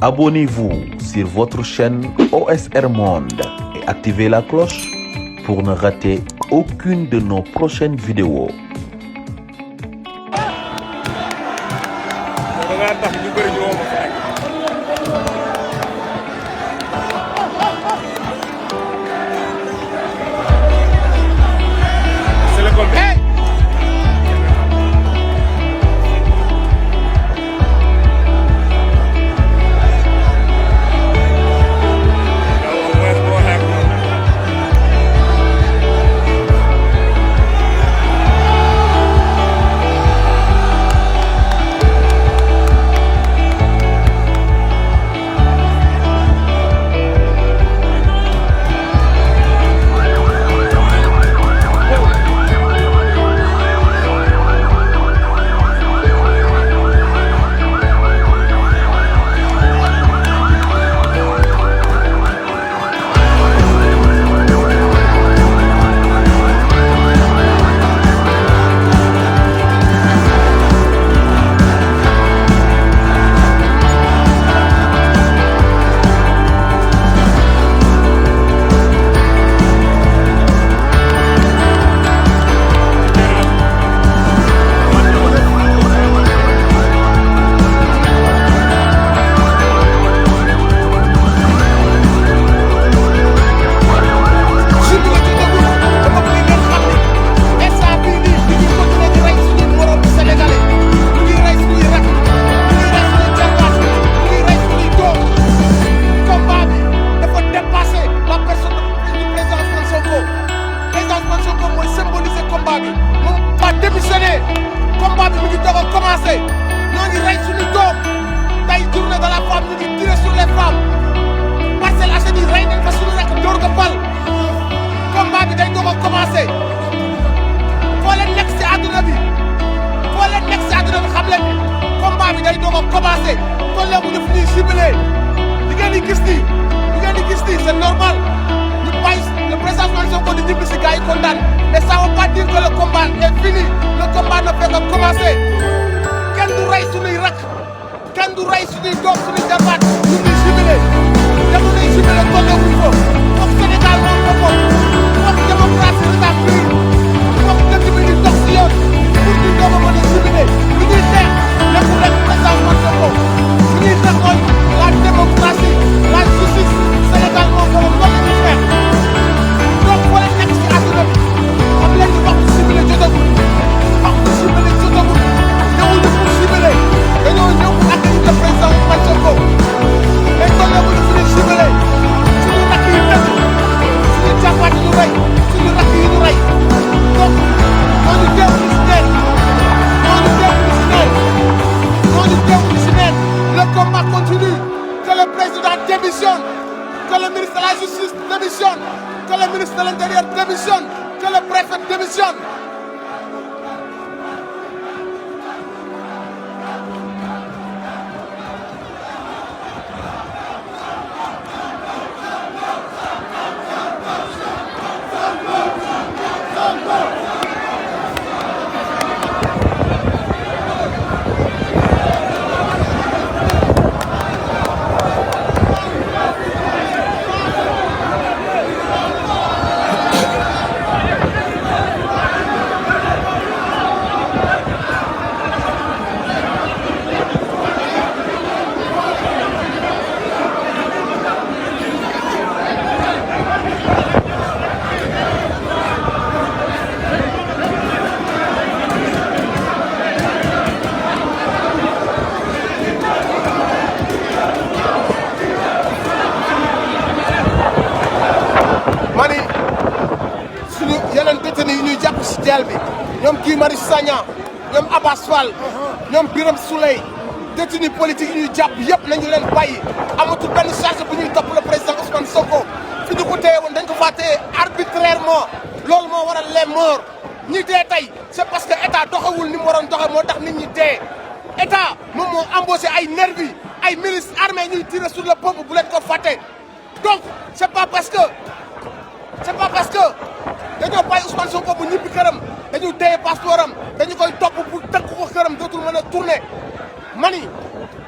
Abonnez-vous sur votre chaîne OSR Monde et activez la cloche pour ne rater aucune de nos prochaines vidéos. C'est normal. Le président Sonko dit que c'est gars qui condamne. Mais ça ne veut pas dire que le combat est fini. Le combat ne fait que commencer. Quand nous raïs sur l'Irak, quand nous raïs sur l'Irak, sur l'Irak, nous nous jubilés. Nous nous jubilés comme le faut. Pour Sénégal, pour la démocratie, c'est pris. Pour que nous nous torsions. Pour que nous nous jubilés. Nous nous disons, le président Sonko. Nous nous disons, la démocratie, la justice, Sénégal, on va le faire. Donc, voilà le texte à tout le monde. On vient de voir tout jubilé de debout. Tout jubilé de debout. Nous nous jubilés. Et nous nous accueillons le président Sonko. Et quand nous nous jubilés, si nous accueillons, si nous jàppaat ñu rey, si nous accueillons ñu rey. Donc, on nous démonisne. On nous démonisne. On nous démonisne. Le combat continue. Que le président démissionne. Que le ministre de la Justice démissionne, que le ministre de l'Intérieur démissionne, que le préfet démissionne. ñoom Guy Marius Sagna ñoom Abass Fall ñoom Birame Souleye détenus politiques yi ñuy jàpp yëpp nañu leen bàyyi amatul benn charge bu ñuy topp le président Ousmane Sonko fi ñu ko téye woon dañ ko faa téye arbitrairement loolu moo waral les morts ñi dee tey c'est parce que état doxewul ni mu waroon doxe moo tax nit ñi dee état moom moo embauché ay nervis ay milices armés ñuy tirer sur le peuple bu leen ko fàtte donc c'est pas parce que dañoo bàyyi Ousmane Sonko bu ñibbi këram dañu téye passeport am dañu koy topp pour tënk ko këram dootul mën a tourner mani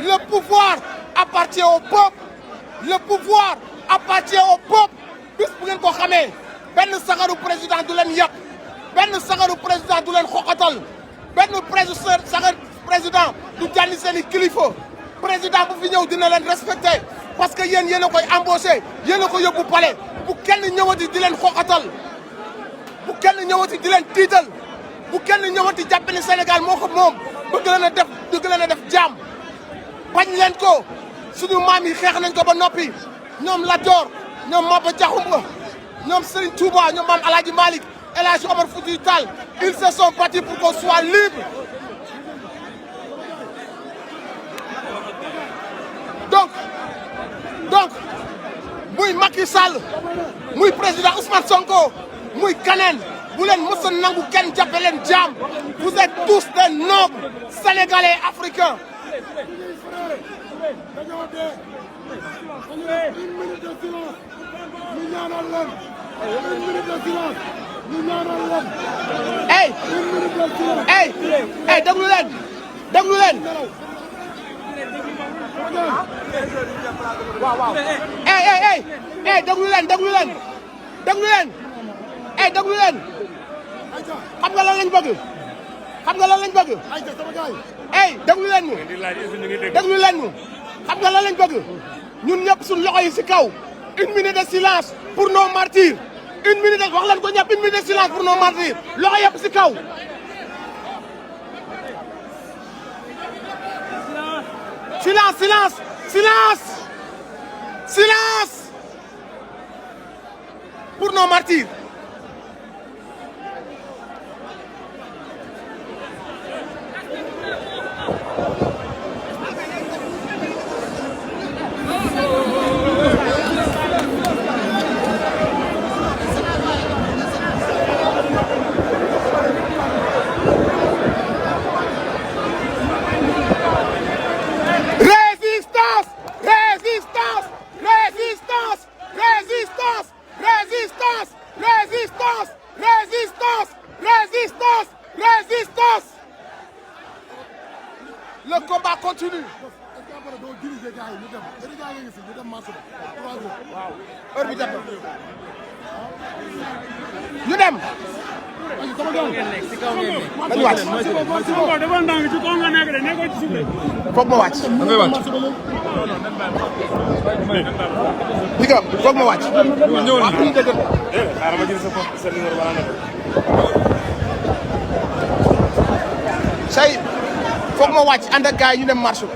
Le pouvoir appartient au peuple. Le pouvoir appartient au peuple. bis bu ngeen ko xamee benn sagaru président du leen yàq benn sagaru président du leen xoxatal benn président du jànni seen i kilifa président bu fi ñëw dina leen respecté parce que yéen a koy embauché yéen a ko yóbbu palais bu kenn ñëwati di leen xoxatal bu kenn ñëwati di leen tiital bu kenn ñëwati jàpp ni Sénégal moo ko moom bëgg leen a def jaam bañ leen ko suñu maam yi xeex nañ ko ba noppi ñoom Lat Joor ñoom Maba Jaxu Ba ñoom Serigne Touba ñoom Maam Alaaji Malick El Hadji Omar Foutiyou Tall ils se sont battus pour qu'on soit libre donc muy Macky Sall muy président Ousmane Sonko muy kaneen bu leen mës a nangu kenn jàppe leen jaam vous êtes tous des nobles sénégalais africains. Une minute de silence ñu ñaanal leen. Une minute de silence ñu ñaanal leen. Hey! Une minute de silence. Hey, déglu leen. Waaw. Hey, déglu leen. Hey, déglu leen. Xam nga lan lañ bëgg? Ayca sama gaay. Hey, déglu leen ñu. Xam nga lan lañ bëgg? Ñun ñëpp suñu loxo yi ci kaw. Une minute de silence pour nos martyrs. Une minute de wax leen ko ñëpp une minute de silence pour nos martyrs. Loxo yëpp ci kaw. Silence pour nos martyrs. Le combat continue. Est-ce que après doo diriger gars yi ñu dem gars yi ngi fi ñu dem marché ba 3 heures. Waaw heure bi jot na. ñu dem. Ayca sama gaay. dañu wàcc. dafa ndànk ci kaw nga nekk de nekkoo ci suuf de. foog ma wàcc. da ngay wàcc. Diga foog ma wàcc. ñëw waaw ñu dëgg. xaaral ma jël sa numéro wala na say foog ma wàcc ànd ak gars yi ñu dem marché ba.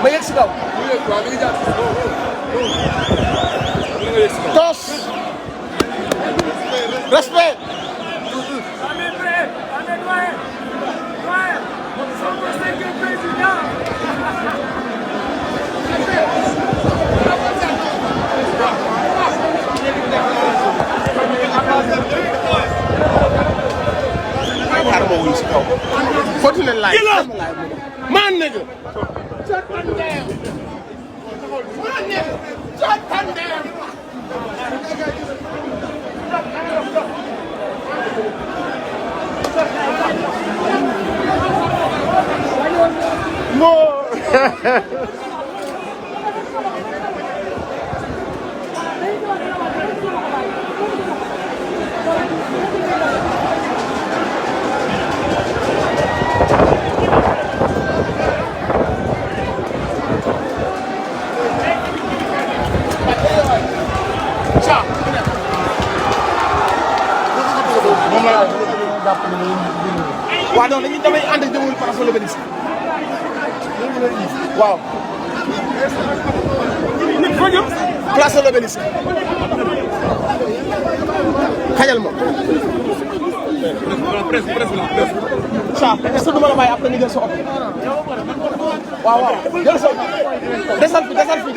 ma yegg si kaw. tos. respect. xaaral ma wuyu si kaw. continué laaj. maa négé. waaw non dañuy damay ànd ak jëmul place L'Obélisque waaw. place L'Obélisque xajal ma. ça est-ce que du ma la bàyyi après ñu jël sa oto. waaw jël sa desal fi desal fi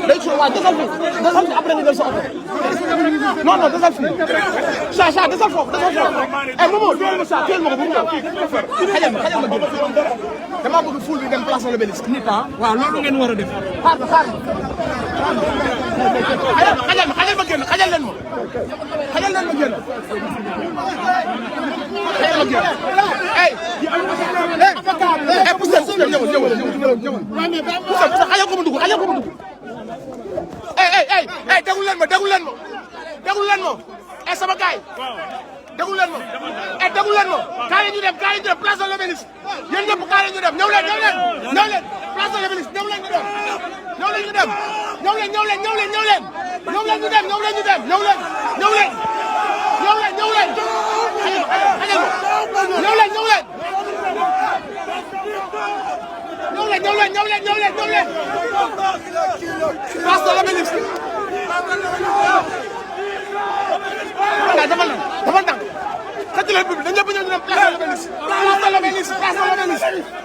day ci waaw desal fi après ñu jël sa oto. non desal fi Cha desal foofu Momo dool ma Cha teel ma ko bu mu ñëw xajal ma gën dama bëgg ful bi dem place L'Obélisque nit waaw loolu ngeen war a def xaar ma xajal ma génn xajal leen ma génn pousse xajal ko mu dugg déglu leen ma sama gaay déglu leen ma kaay ñu dem place de l'Obélisque yéen ñëpp kaay ñu dem ñëw leen place de l'Obélisque ñëw leen ñu dem place de l'Obélisque dafa ndànk xëcc leen public dañu ñëpp ñëw ñu dem place de l'Obélisque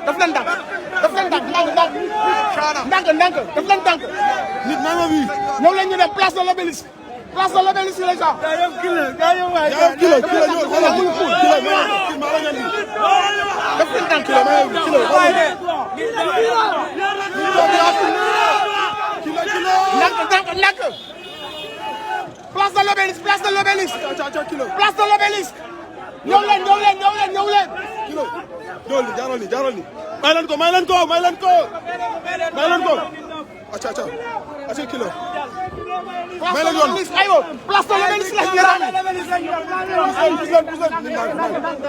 daf leen ndànk nit maa ngi fi ñëw leen ñu dem place de l'Obélisque les gens daf leen ndànk ndànk place de l'Obélisque ñëw leen kilo jaaral ni may leen ko acca kilo may leen yoon place de l'Obélisque la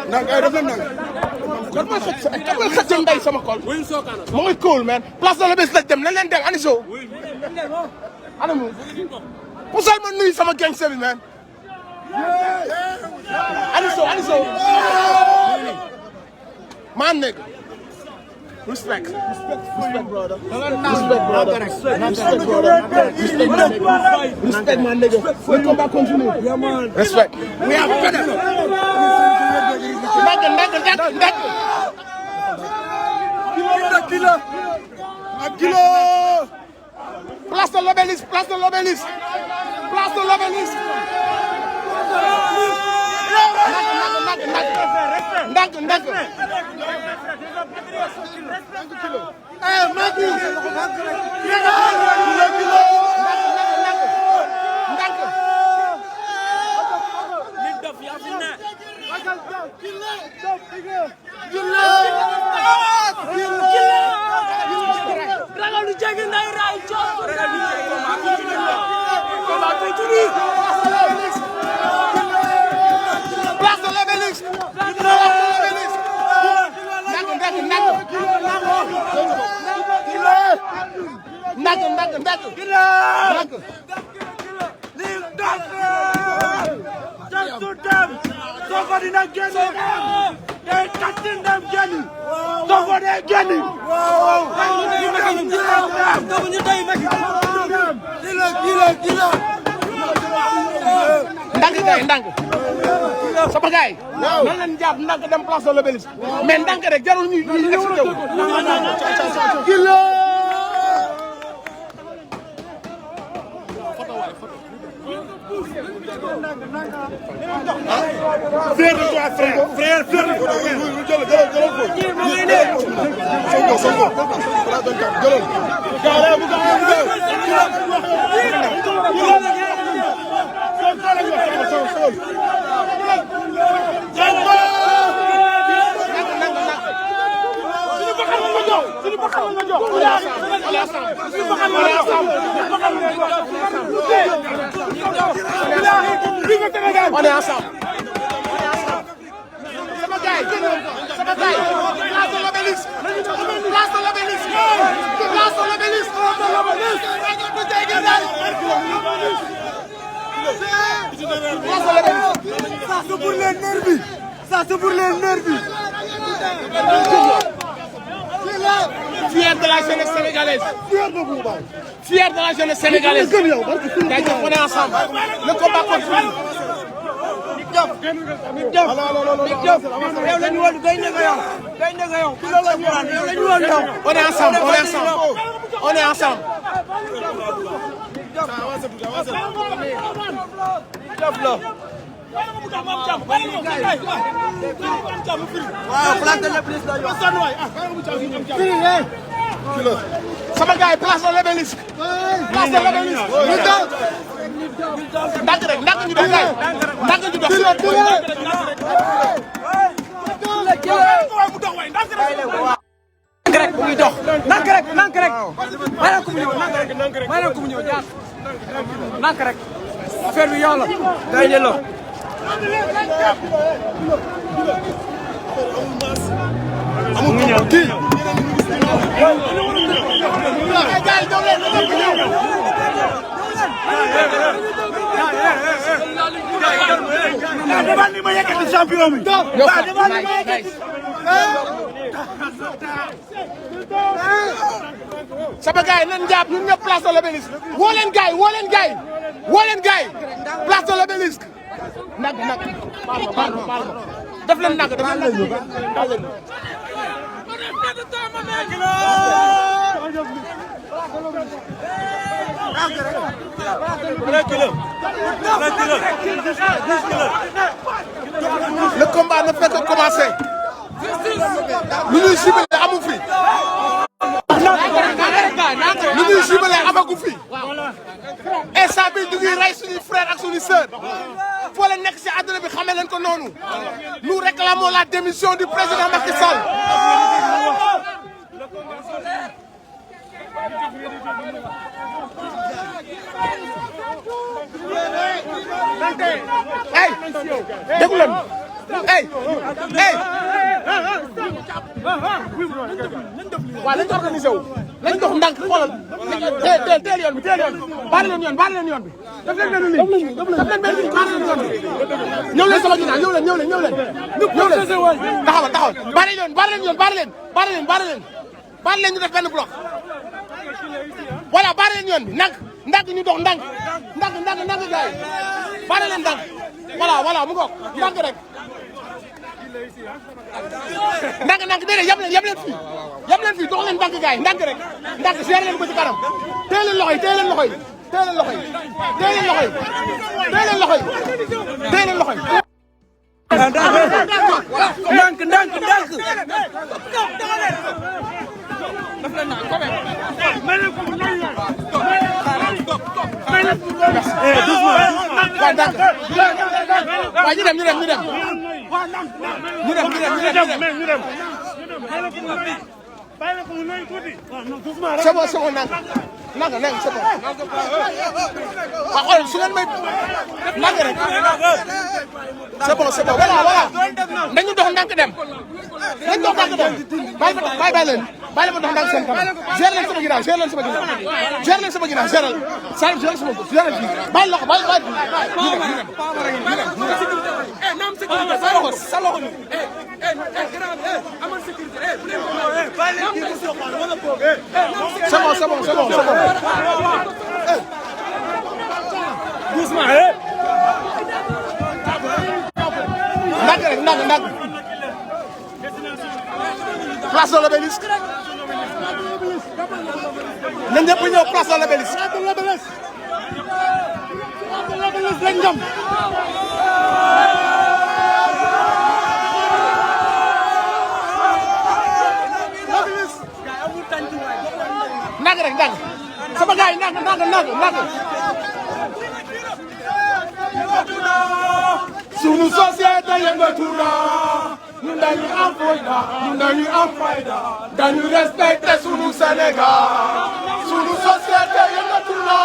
nang ay def leen nang kan mooy xëcc ndey sama kol ma ngi cool man place de l'Obélisque lañ dem nañ leen dem ani so ana mu pusal ma nuyu sama gang bi man ani so man nigga respect brother respect my nigga le combat continue respect we have better kilo place de l'Obélisque ndànk Macky ndànk sama gaay nan leen jàpp ndànk dem place de l'Obélisque mais ndànk rek jarul ñu excité wu kilo fier de toi frère fier de toi Sonko on est ensemble. Sama gaay place de l'Obélisque ça c'est pour les nervis fier de la jeunesse sénégalaise on est ensemble le combat continue on est ensemble sama gars yi place de l'Obélisque ndànk rek ndànk ñu dox gars yi ndànk ñu dox. rek bu muy dox nank rek may leen ko mu ñëw jaar nank rek affaire bi yow la day delloo amul ñëw kii defal ni ma yëkkati champion bi sama gars yi nañ jàpp ñun ñëpp place de l'Obélisque woo leen gars yi place de l'Obélisque nag baal ma def leen nag le combat ne fait que commencer lu ñuy ciblé amu fi lu ñuy ciblé amagu fi instant bi ñu ngi rey suñuy frère ak suñuy sœur foo leen nekk si àdduna bi xamee leen ko noonu nous réclamons la démission du président Macky Sall. hey déglu leen hey waaw nañ ko organisé wu nañ dox ndànk xoolal teel yoon bi baal leen yoon bi def leen benn ligne baal leen yoon bi ñëw leen sama ginnaaw ñëw leen taxawal baal leen ñu def benn bloc voilà baal leen yoon bi ndànk ñu dox ndànk gars yi baal leen ndànk voilà mu ngoog ndànk rek ndànk déedéet yam leen fii dox leen ndànk gars yi ndànk rek ndànk seer leen ko ci kanam téye leen loxo yi ndànk waaw ñu dem c'est bon nanga c'est bon waaw xool su ngeen may nanga rek c'est bon voilà nañu dox ndànk dem bàyyi ma dox ndànk seen kanam gérer leen sama ginnaaw bàyyi loxo bàyyi sa loxo ni c'est bon doucement ndànk place de l'Obélisque na ñëpp ñëw place de l'Obélisque lañ jëm ndànk sama gars yi ndànk sunu société yëngatu na ñun dañuy am fayda dañu respecté sunu Sénégal sunu société yëngatu na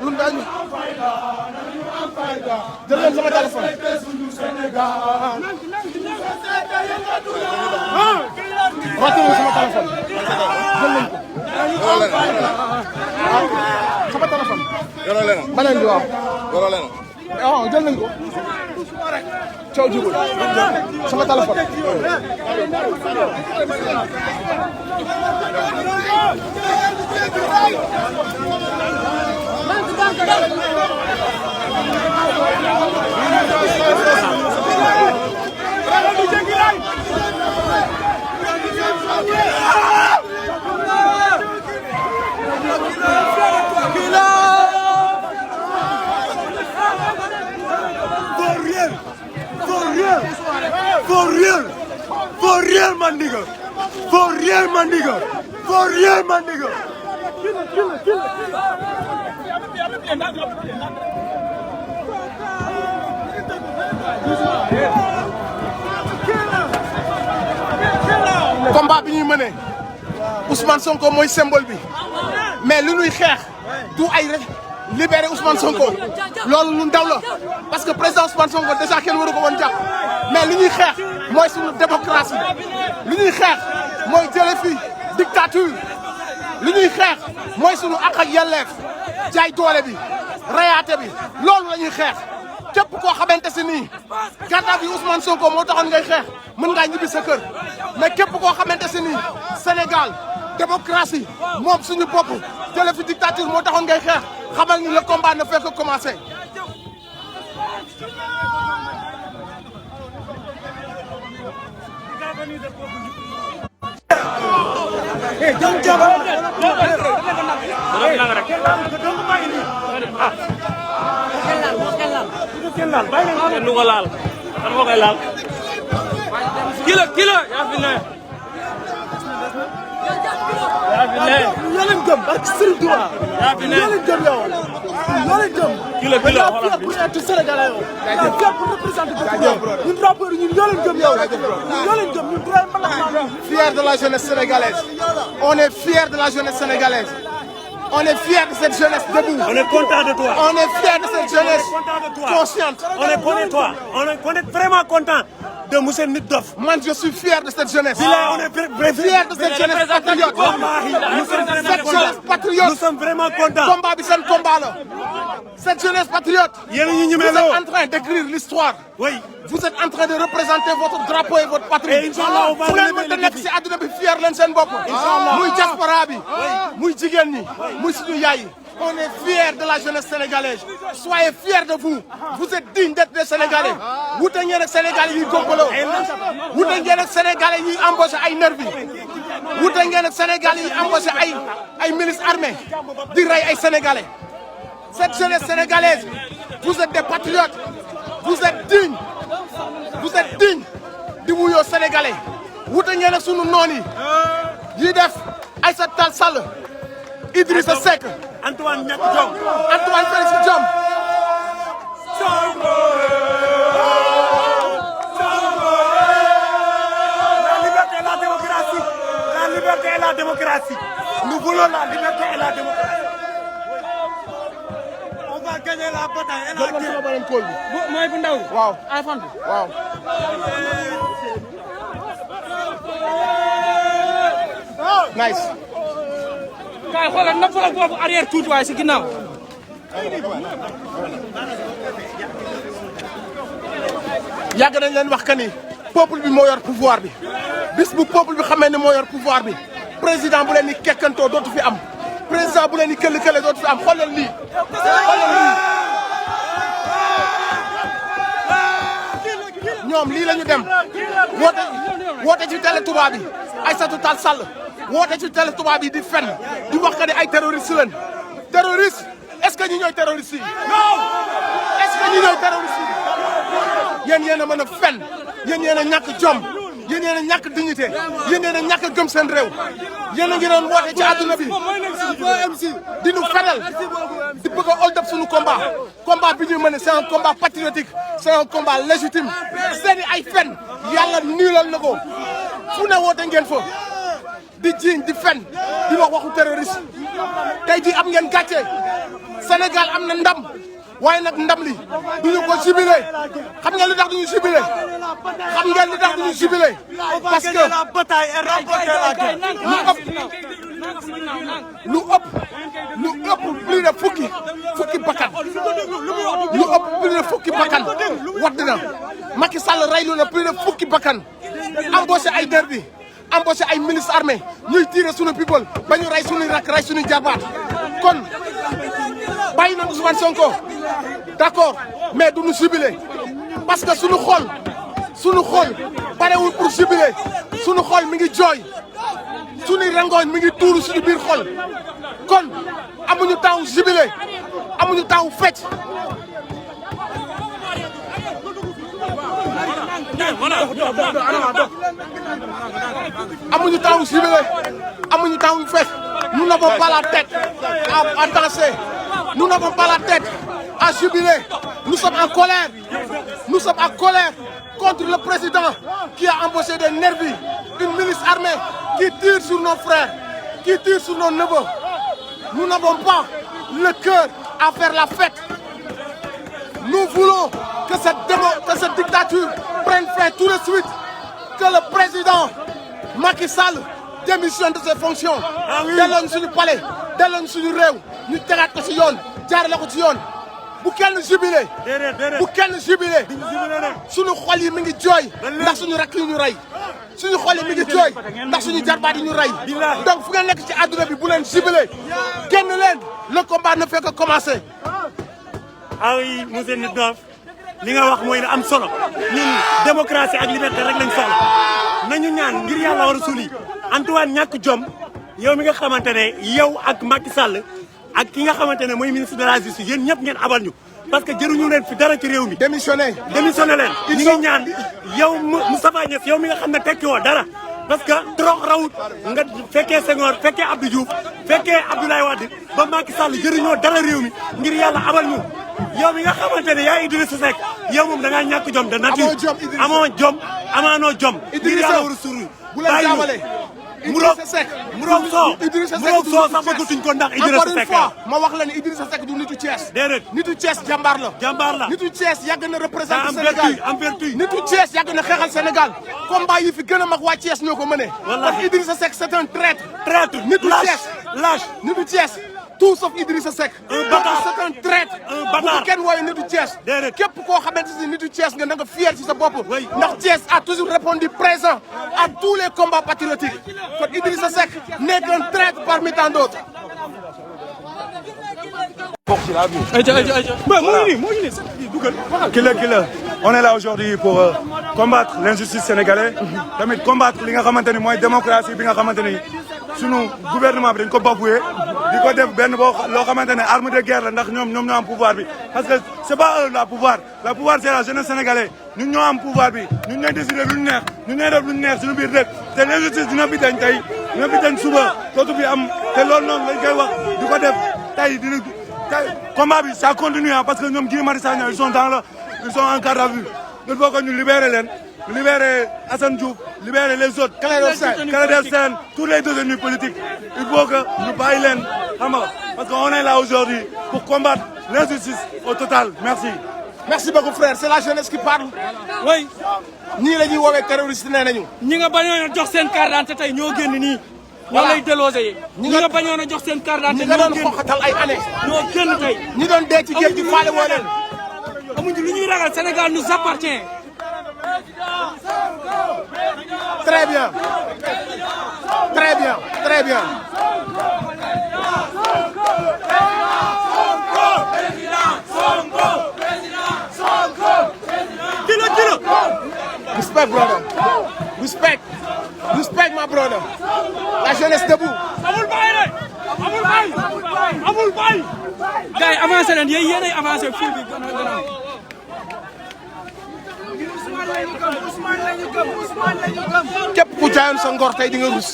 ñun dañu am fayda jël leen sama téléphone sunu Sénégal sama téléphone jël leen ko sama téléphone beneen bi waaw jël nañ ko coow jugul sama téléphone For real, my nigga. combat bi ñuy mëne Ousmane Sonko mooy symbole bi mais lu ñuy xeex du ay rek libérer Ousmane Sonko loolu lu ndaw la parce que président Ousmane Sonko déjà kenn waru ko woon jàpp mais lu ñuy xeex mooy suñu démocratie lu ñuy xeex mooy jële fi dictature lu ñuy xeex mooy suñu àq ak yelleef jaay doole bi rayaate bi loolu la ñuy xeex képp koo xamante si nii garde à vue Ousmane Sonko moo taxoon ngay xeex mën ngaa ñibbi sa kër mais képp koo xamante si nii Sénégal démocratie moom suñu bopp jële fi dictature moo taxoon ngay xeex xamal ni le combat ne fait que commencer. kilo yaa fi ne ñoo leen gëm barke Serigne Touba. ñoo leen gëm yow. ñoo leen gëm. kilo pour être Sénégalais yow. yaa fier pour représenter dëkk ñun rappeurs ñun ñoo leen gëm yow. ñoo leen gëm ñun doyen mbalax Fiers de la jeunesse sénégalaise. On est fiers de la jeunesse sénégalaise. On est fiers de cette jeunesse debout. On est content de toi. On est fiers de cette jeunesse consciente. On est content de toi. On est vraiment content de Moussa Nitdoff. Moi, je suis fier de cette jeunesse. On est Fier de cette jeunesse patriote. Cette jeunesse patriote. Nous sommes vraiment contents. Combat bi seen combat la. Cette jeunesse patriote. Vous êtes en train d'écrire l'histoire. Oui. Vous êtes en train de représenter votre drapeau et votre patrie. Et Inch'Allah, on va relever le nekk défi. ci àdduna bi fier leen seen bopp. muy diaspora bi. muy jigéen ñi. muy suñu yaay yi. On est fiers de la jeunesse sénégalaise. Soyez fiers de vous. Vous êtes dignes d'être des Sénégalais. Wute ngeen ak Sénégalais yi complot. Wute ngeen ak Sénégalais yi embauché ay nervi. Wute ngeen ak Sénégalais yi embauché ay milices armées di rey ay Sénégalais. Cette jeunesse sénégalaise, vous êtes des patriotes. Vous êtes dignes. Vous êtes dignes di wuyoo Sénégalais. Wute ngeen ak sunu noon yi def Aïssata Tall Sall, Idrissa Seck, Antoine Niack Diom. Antoine Félix Diome. La liberté et la démocratie. La liberté et la démocratie. Nous voulons la liberté et la démocratie. On va gagner la bataille et la Jël ma sama beneen kóol bi. mooy bu ndaw Waaw. iPhone bi Waaw. Nice. kaay xoolal na fa la boobu arrière tuuti waaye si ginnaaw Yàgg nañ leen wax que ni peuple bi moo yor pouvoir bi bis bu peuple bi xamee ne moo yor pouvoir bi président bu leen ni kekkantoo dootu fi am président bu leen ni këll-këlle dootu fi am xoolal lii xoolal lii ñoom lii la ñu dem woote ci télé tubaab bi Aïssata Tall Sall woote ci télé tubaab bi di fen di wax que ne ay terroriste lañ terroriste est-ce que ñi ñooy terroriste yi est-ce que ñi ñooy terroriste yi yéen yéen a mën a fen yéen yéen a ñàkk jom yéen yéen a ñàkk dignité yéen yéen a ñàkk gëm seen réew yéen a ngi doon woote ci àdduna bi di nu fenal di bëgg a hold up suñu combat bi ñuy mën c'est un combat patriotique c'est un combat légitime seeni ay fen yàlla niilal na ko fu ne woote ngeen fa di jiiñ di fen di wax waxu terroriste tey jii am ngeen gàcce Sénégal am na ndam waaye nag ndam li duñu ko jubilé xam ngeen li tax duñu jubilé xam ngeen li tax duñu jubilé parce que la bataille et remporter la guerre. lu ëpp plus de fukki bakkan lu ëpp plus de fukki bakkan wadd na Macky Sall reylu na plus de fukki bakkan embauché ay derbi embauché ay milices armés ñuy tirer suñu people ba ñu rey suñuy rak rey suñuy jabaat kon bàyyi na Ousmane Sonko d'accord mais duñu jubilé parce que suñu xol parewul pour jubilé suñu xol mi ngi jooy suñuy rangooñ mi ngi tuuru suñu biir xol kon amuñu temps jubilé amuñu temps fecc amuñu temps jubilé amuñu temps fecc Nous n'avons pas la tête à danser. Nous n'avons pas la tête à jubiler. Nous sommes en colère. Nous sommes en colère contre le président qui a embauché des nervis, une milice armée qui tire sur nos frères, qui tire sur nos neveux. Nous n'avons pas le cœur à faire la fête. Nous voulons que cette dictature prenne fin tout de suite. Que le président Macky Sall démissionne de ses fonctions. delloo ñu suñu palais delloo ñu suñu réew ñu tegaat ko ci yoon jaarale ko ci yoon bu kenn jubilé. bu kenn jubilé. suñu xol yi mi ngi jooy ndax suñu rakk yi ñu rey. suñu xol yi mi ngi jooy ndax suñu jarbaat yi ñu rey. donc fu ngeen nekk ci àdduna bi bu leen jubilé génn leen le combat ne fait que commencer. ah oui monsieur Nitdoff li nga wax mooy ne am solo ñun démocratie ak liberté rek lañ soxla nañu ñaan ngir yàlla war a suuli Antoine ñàkk jom yow mi nga xamante ne yow ak Macky Sall ak ki nga xamante ne mooy ministre de la justice yéen ñëpp ngeen abal ñu parce que jëruñu leen fi dara ci réew mi. démissionné leen. ñu ngi ñaan yow Moustapha Niasse yow mi nga xam ne tekki woo dara parce que trop rawut nga fekkee Senghor fekkee Abdou Diouf fekkee Abdoulaye Wade ba Macky Sall jëriñoo dara réew mi ngir yàlla abal ñu. yow mi nga xamante ne yaa Idrissa Seck yow moom da ngaa ñàkk jom de nature amoo jom amaanoo jom. ngir yàlla war a suur bu leen jaawale Idrissa Seck muroog soo sax bëggatuñ ko ndax Idrissa Seck. encore une fois ma wax la ne Idrissa Seck du nitu Thiès. déedéet nitu Thiès jàmbaar la. nitu Thiès yàgg na représenté Sénégal am vertu nitu Thiès yàgg na xeexal Sénégal combat yi fi gën a mag waa Thiès ñoo ko mëne. wallaahi ndax Idrissa Seck c'est un traître. nitu lâche nitu Thiès. tout sauf Idrissa Seck. un bâtard c'est un traître. bu ko kenn wooye nitu Thiès. déedéet képp koo xamante ni nitu Thiès nga nga fier ci sa bopp. oui ndax Thiès a toujours répondu présent à tous les combats patriotiques. kon Idrissa Seck n'est qu'un traître parmi tant d'autres. On est là aujourd'hui pour combattre l'injustice sénégalaise. tamit combattre li nga xamante ni mooy démocratie bi nga xamante ni sunu gouvernement bi dañ ko bafoué di ko def benn boo loo xamante ne arme de guerre la ndax ñoom ñoo am pouvoir bi. parce que c'est pas eux la pouvoir c'est la jeunesse sénégalaise ñun ñoo am pouvoir bi ñun ñooy décider lu ñu neex ñun ñooy def lu ñu neex suñu biir dëkk te l'injustice dina fi dañ tey dina fi dañ suba dootu fi am te loolu noonu lañ koy wax di ko def tey dina combat bi ça continue parce que ñoom Guy Marius Sagna ils sont en garde à vue il faut que ñu libérer leen libérer Assane Diouf libérer les autres Clédor Sène tous les détenus politiques il faut que ñu bàyyi leen xam nga parce que on est là aujourd'hui pour combattre l'injustice au total merci beaucoup frère c'est la jeunesse qui parle. oui. ñii la ñuy woowee terroriste nee nañu. ñi nga bañoon a jox seen carte d'identité tey ñoo génn nii. ñoo lay délogé. ñi nga bañoon a jox seen carte d'identité ñi nga doon xoxatal ay années. ñoo génn tey. ñi doon dee ci géej gi faale woo leen. amuñu lu ñuy ragal Sénégal nous appartient. très bien. Respect brother. Respect my brother. La jeunesse debout. amul bay. gars yi avancé leen yéenay avancé ful bi gannaaw. képp ku jaayoon sa ngor tey di nga rus.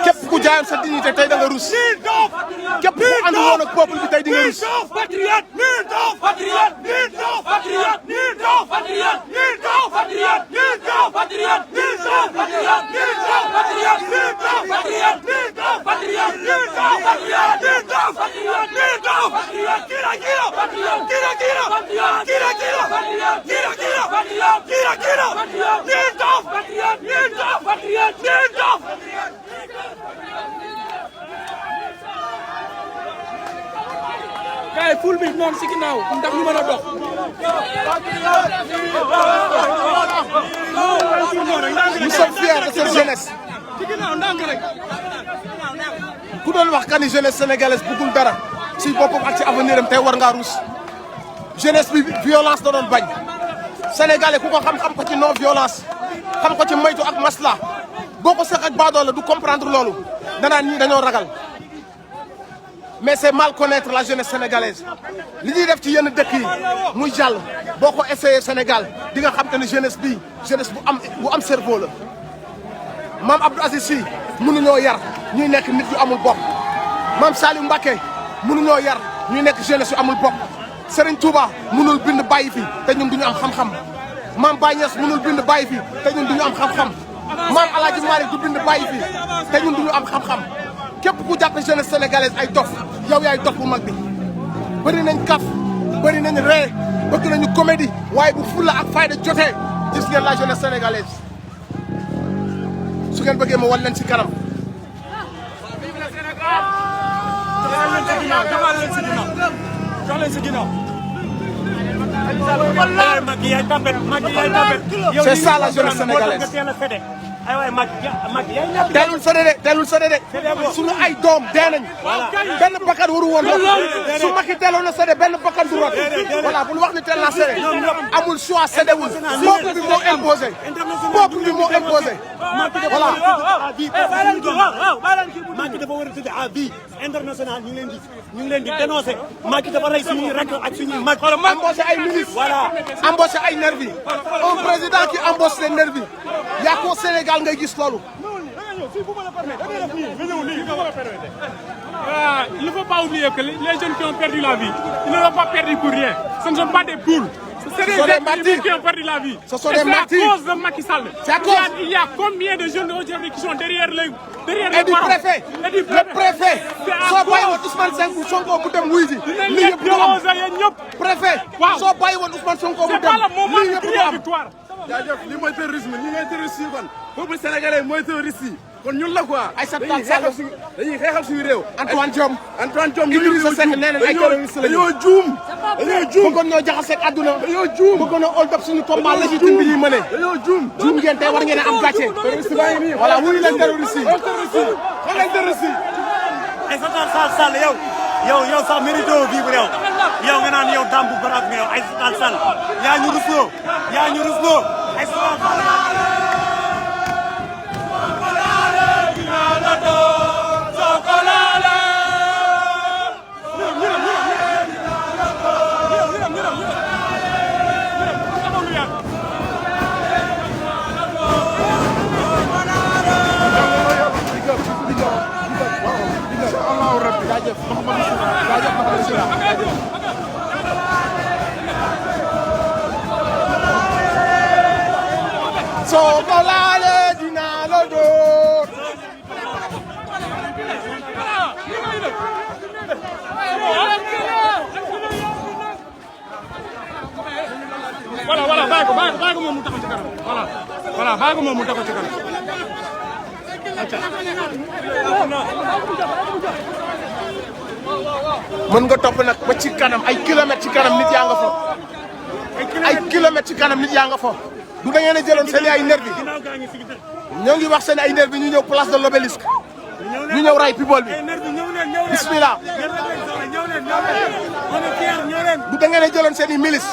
képp ku jaayoon sa dignité tey da nga rus. képp ku ànd woon ak peuple bi tey di nga rus. gars yi ful bi noonu si ginnaaw ndax ñu mën a dox. nous sommes fiers de cette jeunesse. ci ginnaaw ndànk rek. ku doon wax kan jeunesse sénégalaise bëggul dara si boppam ak ci avenir am tey war ngaa ruus. jeunesse bi violence da doon bañ. sénégalais ku ko xam ko ci non violence xam ko ci moytu ak masla boo ko seq ak baadoo du comprendre loolu danaan ñii dañoo ragal. mais c'est mal connaître la jeunesse sénégalaise li ñuy def ci yenn dëkk yi muy jàll boo ko essayé Sénégal di nga xam te ne jeunesse bii jeunesse bu am cerveau la Mame Abdou Aziz Sy mënuñoo yar ñuy nekk nit yu amul bopp Mame Saliou Mbacké mënuñoo yar ñuy nekk jeunesse yu amul bopp Serigne Touba mënul bind bàyyi fi te ñun duñu am xam-xam Mame Baye Niass mënul bind bàyyi fi te ñun duñu am xam-xam Mame El Hadji Malick du bind bàyyi fi te ñun duñu am xam-xam képp ku jàppe jeunesse sénégalaise ay dof yow yaay dof bu mag bi bëri nañ kaf bëri nañ ree bëgg nañu comédie waaye bu fulla ak fayda jotee gis ngeen la jeunesse sénégalaise su ngeen bëggee ma wan leen ci kanam c'est ça la jeunesse sénégalaise teelul sëde de suñu ay doom dee nañ benn bakkan waru woon rot su Macky teeloon na sëde benn bakkan du rot voilà bu ñu wax ni teel na sëde amul choix sëdewul peuple bi moo imposé peuple bi moo imposé voilà Macky dafa war a tëdd à vie international ñu ngi leen di dénoncer Macky dafa rey suñuy rakk ak suñuy mag embauché ay ministres voilà embauché ay nervis un président qui embauche les nervis yaa ko Sénégal ngay gis loolu. Il ne faut pas oublier que les jeunes qui ont perdu la vie, ils ne l'ont pas perdu pour rien. Ce ne sont pas des poules. C'est des individus qui ont perdu la vie. Ce sont des martyrs. C'est à cause de Macky Sall. Il y a combien de jeunes aujourd'hui qui sont derrière les et du préfet. Le préfet. soo bàyyi woon Ousmane Sonko mu dem wuy ji. lii yëpp du am préfet. soo bàyyi woon Ousmane Sonko mu dem lii yëpp du am. jaajëf li mooy terrorisme ñi ngay terroriste yi kon peuple sénégalais mooy terroriste yi kon ñun la quoi. Aïssata Tall Sall dañuy xeexal suñu réew. Antoine Diome. Antoine Diome Idrissa Seck nee nañ ay terroriste lañu. dañoo juum. bëggoon ñoo jaxaseeg àdduna. dañoo juum bëggoon a hold up suñu combat légitime bi ñuy mëne. dañoo juum. juum ngeen tey war ngeen a am gàcce. terroriste baa ngi nii. voilà wuyu leen terroriste yi. xoolal terroriste yi. Aïssata Tall Sall yow sax mérito vivre yow nga naan yow Dame bu Barack nga yow Aïssata Tall Sall yaa ñu rusloo Aïssata Tall soo ko laalee dinaa la door. voilà bàyyi ko moom mu taxaw ci kanam voilà bàyyi ko moom mu taxaw ci kanam. mën nga topp nag ba ci kanam ay kilomètres ci kanam nit yaa nga fa. ay kilomètres ci kanam nit yaa nga fa. du da ngeen a jëloon seen ay nervi ñoo ngi wax seen ay nervi ñu ñëw place de l'Obélisque ñu ñëw ray people bi bismillah du da ngeen a jëloon seen i milice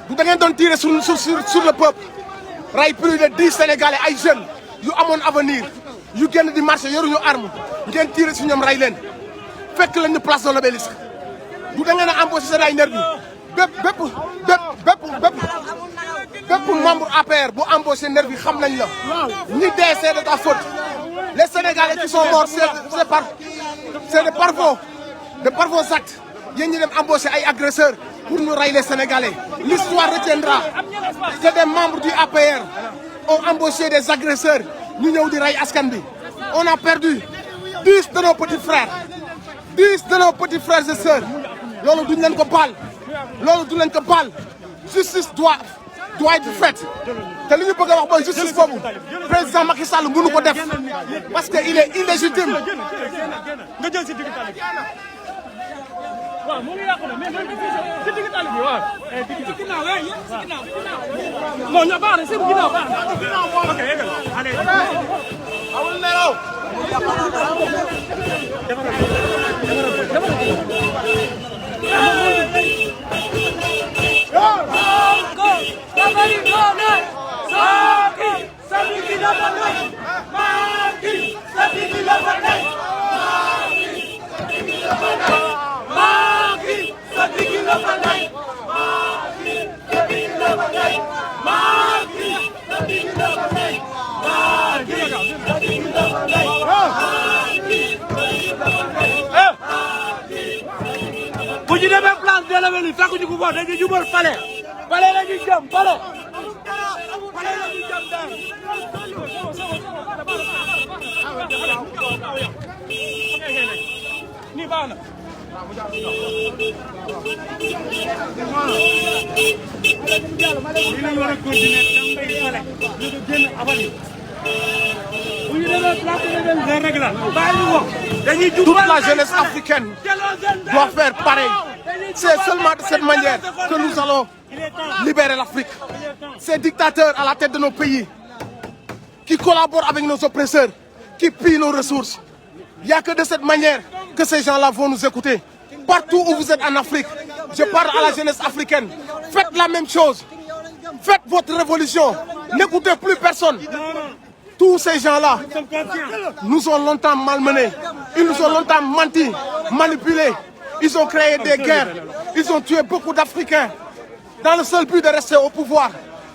du da ngeen doon tirer sur le peuple ray plus de 10 sénégalais ay jeunes yu amoon avenir yu génn di marché yoruñu arme ngeen tirer si ñoom ray leen fekk leen ñu place de l'Obélisque du da ngeen a embauché seen ay nervi bépp membre APR bu embauché nervi xam nañ la ñi dee c'est de ta faute les Sénégalais qui sont morts c'est de par vos actes yéen ñi dem embauché ay agresseurs pour ñu rey les Sénégalais l'histoire retiendra que des membres du APR ont embauché des agresseurs ñu ñëw di rey askan bi on a perdu 10 de nos petits frères 10 de nos petits frères et sœurs loolu duñ leen ko baal justice doit être faite te li ñu bëgg a wax mooy justice boobu président Macky Sall mënu ko def parce que il est illégitime. nga jël si digg tali bi waaw moom yàqu na mais si digg tali bi waaw. ci ginnaaw non ñoo baax na si ginnaaw baax na. ok yeggal allez. amul nelaw. Marquis, ñu demee place de l'Obélisque fekk ñu ko bon dañuy jubal palais palais la ñuy jëm palais la ñuy jëm daal. nii baax na. lii lañ war a continuer tam bay palais ñu génn abal yi. bu ñu demee place de l'Obélisque rek la bàyyi ñu ko. dañuy jubal Toute la jeunesse africaine doit faire pareil. C'est seulement de cette manière que nous allons libérer l'Afrique. Ces dictateurs à la tête de nos pays, qui collaborent avec nos oppresseurs, qui pillent nos ressources. Il n'y a que de cette manière que ces gens-là vont nous écouter. Partout où vous êtes en Afrique, je parle à la jeunesse africaine. Faites la même chose. Faites votre révolution. N'écoutez plus personne. Tous ces gens-là nous ont longtemps malmenés. Ils nous ont longtemps menti, manipulés. Ils ont créé des guerres. Ils ont tué beaucoup d'Africains dans le seul but de rester au pouvoir,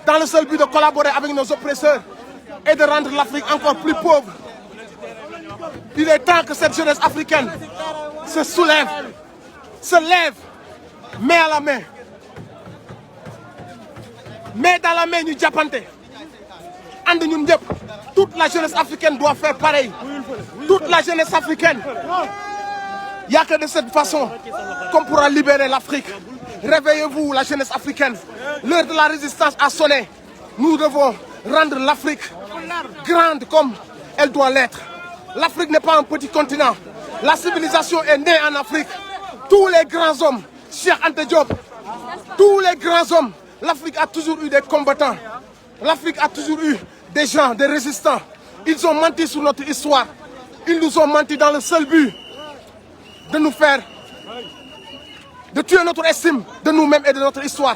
dans le seul but de collaborer avec nos oppresseurs et de rendre l'Afrique encore plus pauvre. Il est temps que cette jeunesse africaine se soulève, se lève, main à la main. Main dans la main, nous diapante. Toute la jeunesse africaine doit faire pareil. Toute la jeunesse africaine. Il n'y a que de cette façon qu'on pourra libérer l'Afrique. Réveillez-vous, la jeunesse africaine. L'heure de la résistance a sonné. Nous devons rendre l'Afrique grande comme elle doit l'être. L'Afrique n'est pas un petit continent. La civilisation est née en Afrique. Tous les grands hommes, Cheikh Anta Diop, tous les grands hommes, l'Afrique a toujours eu des combattants. L'Afrique a toujours eu des gens, des résistants. Ils ont menti sur notre histoire. Ils nous ont menti dans le seul but de nous faire, de tuer notre estime de nous-mêmes et de notre histoire.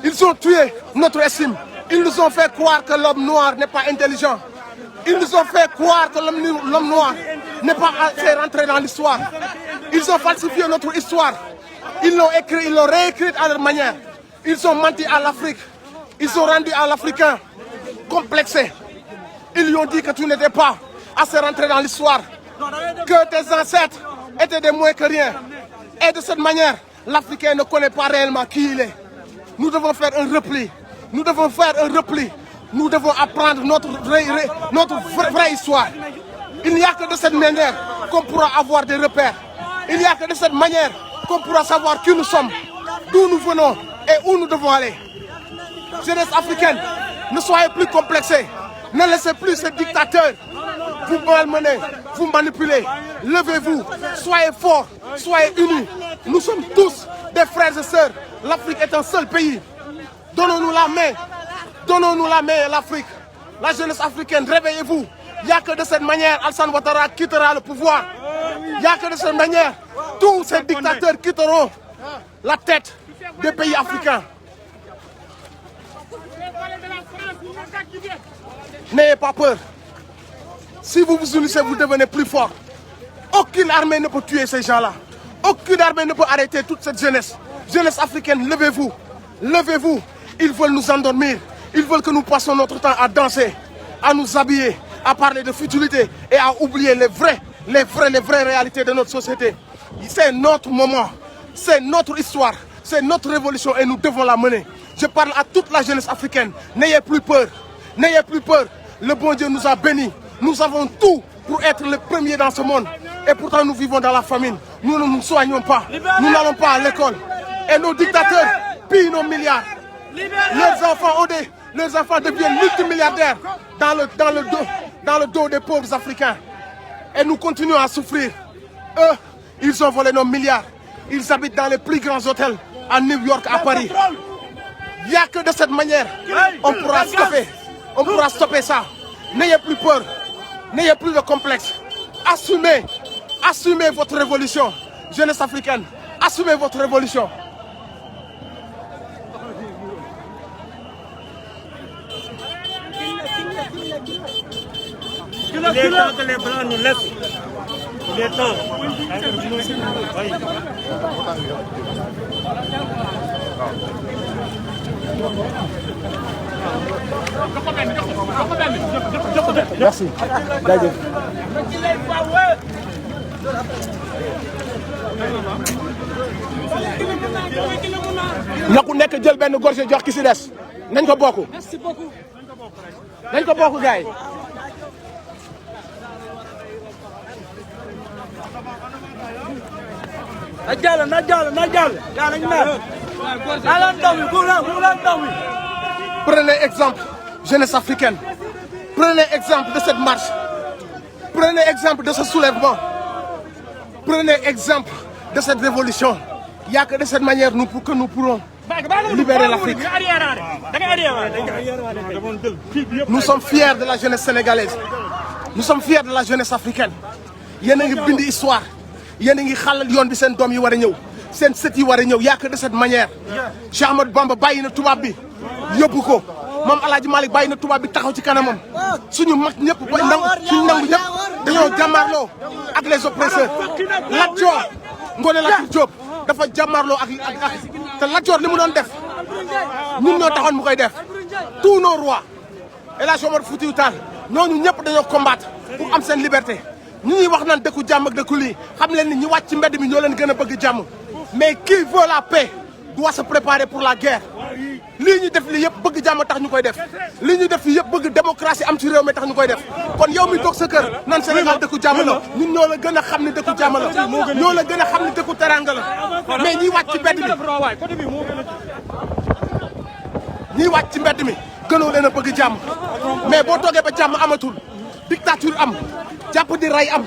Ils ont tué notre estime. Ils nous ont fait croire que l'homme noir n'est pas intelligent. Ils nous ont fait croire que l'homme noir n'est pas assez rentré dans l'histoire. Ils ont falsifié notre histoire. Ils l'ont écrit, ils l'ont réécrite à leur manière. Ils ont menti à l'Afrique. Ils ont rendu à l'Africain complexé. Ils lui ont dit que tu n'étais pas assez rentré dans l'histoire. Que tes ancêtres étaient des moins que rien. Et de cette manière, l'Africain ne connaît pas réellement qui il est. Nous devons faire un repli. Nous devons faire un repli. Nous devons apprendre notre vraie histoire. Il n'y a que de cette manière qu'on pourra avoir des repères. Il n'y a que de cette manière qu'on pourra savoir qui nous sommes, d'où nous venons et où nous devons aller. Jeunesse africaine, ne soyez plus complexés. Ne laissez plus ces dictateurs vous malmener, vous manipuler. Levez-vous, soyez forts, soyez unis. Nous sommes tous des frères et sœurs. L'Afrique est un seul pays. Donnons-nous la main. Donnons-nous la main à l'Afrique. La jeunesse africaine, réveillez-vous. Il n'y a que de cette manière Alassane Ouattara quittera le pouvoir. Il n'y a que de cette manière tous ces dictateurs quitteront la tête des pays africains. N'ayez pas peur. Si vous vous unissez, vous devenez plus fort. Aucune armée ne peut tuer ces gens-là. Aucune armée ne peut arrêter toute cette jeunesse. Jeunesse africaine, levez-vous. Levez-vous. Ils veulent nous endormir. Ils veulent que nous passions notre temps à danser, à nous habiller, à parler de futilité et à oublier les vraies réalités de notre société. C'est notre moment. C'est notre histoire. C'est notre révolution et nous devons la mener. Je parle à toute la jeunesse africaine. N'ayez plus peur. N'ayez plus peur. Le bon Dieu nous a bénis. Nous avons tout pour être les premiers dans ce monde. Et pourtant nous vivons dans la famine. Nous ne nous soignons pas. Nous n'allons pas à l'école. Et nos dictateurs pillent nos milliards. Leurs enfants deviennent multimilliardaires dans le dos des pauvres Africains. Et nous continuons à souffrir. Eux, ils ont volé nos milliards. Ils habitent dans les plus grands hôtels à New York, à Paris. Il n'y a que de cette manière on pourra stopper ça. N'ayez plus peur. N'ayez plus de complexe. Assumez votre révolution. Jeunesse africaine, assumez votre révolution. Il est temps que les Blancs nous laissent. Il est temps. Merci. na ku nekk jël benn gorgée jox ki si des nañ ko bokk. merci beaucoup. nañ ko bokk gars yi. na jàll na jàll na jàll. yaa nañu mer. yaa leen taw bi ku leen taw bi. Prenez exemple, jeunesse africaine. Prenez exemple de cette marche. Prenez exemple de ce soulèvement. Prenez exemple de cette révolution. Il n'y a que de cette manière que nous pourrons libérer l'Afrique. Nous sommes fiers de la jeunesse sénégalaise. Nous sommes fiers de la jeunesse africaine. Yéen a ngi bind histoire. Yéen a ngi xalal yoon bi seen doom yi war a ñëw. Seen sët yi war a ñëw. Il n'y a que de cette manière. Cheikh Ahmadou Bamba bàyyi na tubaab bi yóbbu ko. Moom El Hadj Malick bàyyi na tubaab bi taxaw ci kanamam. Suñu mag ñëpp ba suñu nangu ñëpp dañoo jàmmarloo ak les oppresseurs. Lat Joor Ngoné Latyr Diop dafa jàmmarloo ak te Lat Joor li mu doon def ñun ñoo taxoon mu koy def. Tous nos rois El Hadj Omar Foutiyou Tall ñooñu ñëpp dañoo combattre pour am seen liberté. ñu ñuy wax naan dëkku jàmm ak dëkku lii xam leen ni ñi wàcc ci mbedd mi ñoo leen gën a bëgg jàmm. Mais qui veut la paix doit se préparer pour la guerre. lii ñu def lii yëpp bëgg jàmm tax ñu koy def lii ñu def lii yëpp bëgg démocratie am ci réew mi tax ñu koy def kon yow mi toog sa kër naan Sénégal dëkku jàmm la ñun ñoo la gën a xam ne dëkku jàmm la ñoo la gën a xam ne dëkku teranga la mais ñiy wàcc ci mbedd mi ñiy wàcc ci mbedd mi gënoo leen a bëgg jàmm mais boo toogee ba jàmm amatul dictature am jàpp di rey am